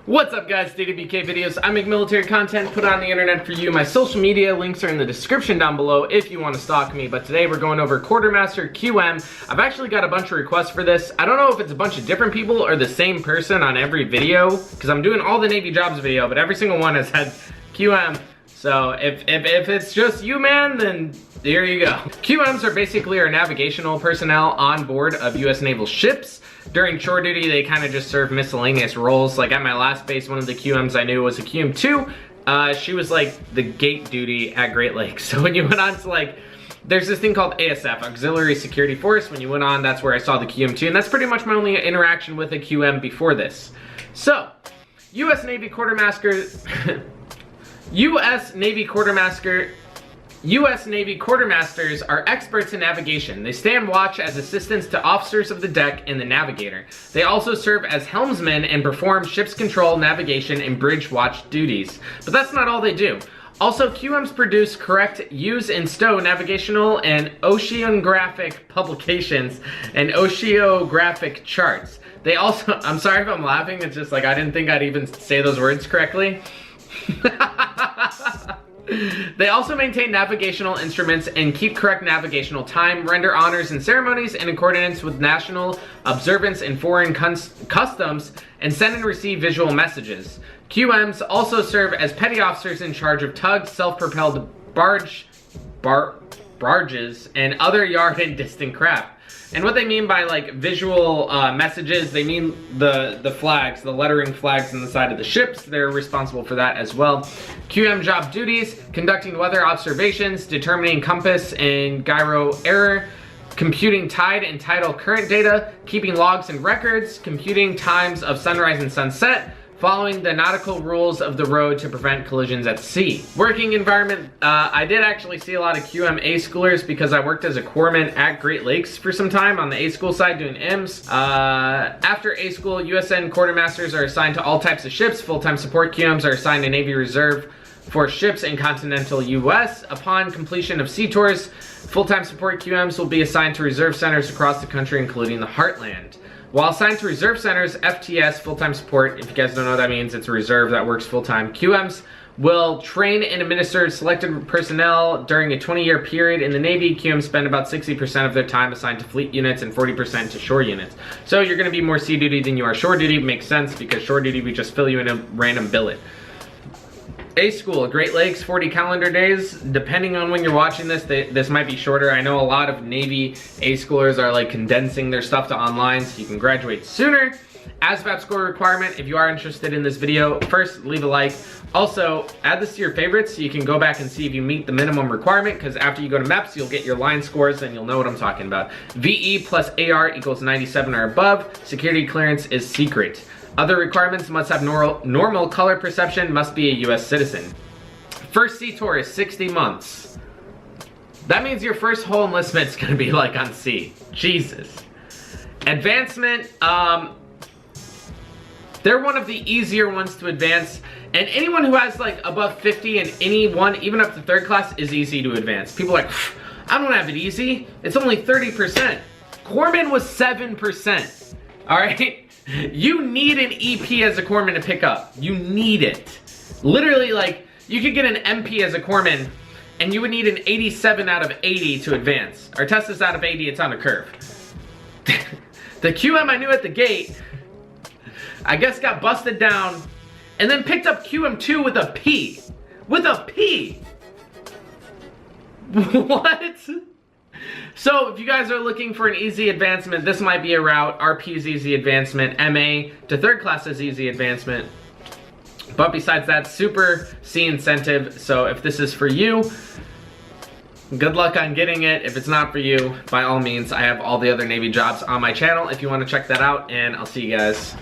What's up guys, DwkVideos. I make military content put on the internet for you. My social media links are in the description down below if you want to stalk me. But today we're going over Quartermaster QM. I've actually got a bunch of requests for this. I don't know if it's a bunch of different people or the same person on every video, because I'm doing all the Navy jobs video, but every single one has had QM. So if it's just you, man, then there you go. QMs are basically our navigational personnel on board of US naval ships. During shore duty, they kind of just serve miscellaneous roles. Like at my last base, one of the QMs I knew was a QM2. She was like the gate duty at Great Lakes. So when you went on to like, there's this thing called ASF, Auxiliary Security Force. When you went on, that's where I saw the QM2, and that's pretty much my only interaction with a QM before this. So, US Navy Quartermaster, US Navy Quartermasters are experts in navigation. They stand watch as assistants to officers of the deck and the navigator. They also serve as helmsmen and perform ship's control, navigation, and bridge watch duties. But that's not all they do. Also, QMs produce correct use and stow navigational and oceanographic publications and oceanographic charts. They also, I'm sorry if I'm laughing, it's just like I didn't think I'd even say those words correctly. They also maintain navigational instruments and keep correct navigational time, render honors and ceremonies in accordance with national observance and foreign customs, and send and receive visual messages. QMs also serve as petty officers in charge of tugs, self-propelled barges, and other yard and distant craft. And what they mean by like visual messages, they mean the flags, the lettering flags on the side of the ships. They're responsible for that as well. QM job duties: conducting weather observations, determining compass and gyro error, computing tide and tidal current data, keeping logs and records, computing times of sunrise and sunset, following the nautical rules of the road to prevent collisions at sea. Working environment, I did actually see a lot of QM A schoolers because I worked as a corpsman at Great Lakes for some time on the A school side doing IMS. After A school, USN quartermasters are assigned to all types of ships. Full-time support QMs are assigned to Navy Reserve for ships in continental US. Upon completion of sea tours, full-time support QMs will be assigned to reserve centers across the country, including the Heartland. While assigned to reserve centers, FTS, full-time support, if you guys don't know what that means, it's a reserve that works full-time. QMs will train and administer selected personnel during a 20-year period in the Navy. QMs spend about 60% of their time assigned to fleet units and 40% to shore units. So you're gonna be more sea duty than you are shore duty. Makes sense because shore duty, we just fill you in a random billet. A school, Great Lakes, 40 calendar days. Depending on when you're watching this, this might be shorter. I know a lot of Navy A schoolers are like condensing their stuff to online so you can graduate sooner. ASVAB score requirement, if you are interested in this video, first leave a like. Also, add this to your favorites so you can go back and see if you meet the minimum requirement, because after you go to MEPS, you'll get your line scores and you'll know what I'm talking about. VE plus AR equals 97 or above. Security clearance is secret. Other requirements: must have normal color perception, must be a US citizen. First sea tour is 60 months. That means your first whole enlistment is gonna be like on sea. Jesus. Advancement, they're one of the easier ones to advance, and anyone who has like above 50 and anyone, even up to 3rd class, is easy to advance. People are like, I don't have it easy. It's only 30%. Corpsman was 7%. All right? You need an EP as a corpsman to pick up. You need it. Literally, like, you could get an MP as a corpsman, and you would need an 87 out of 80 to advance. Our test is out of 80, it's on a curve. The QM I knew at the gate, I guess got busted down, and then picked up QM2 with a P. With a P! What? So if you guys are looking for an easy advancement, this might be a route. RP is easy advancement. MA to 3rd class is easy advancement. But besides that, super C incentive. So if this is for you, good luck on getting it. If it's not for you, by all means, I have all the other Navy jobs on my channel if you want to check that out. And I'll see you guys.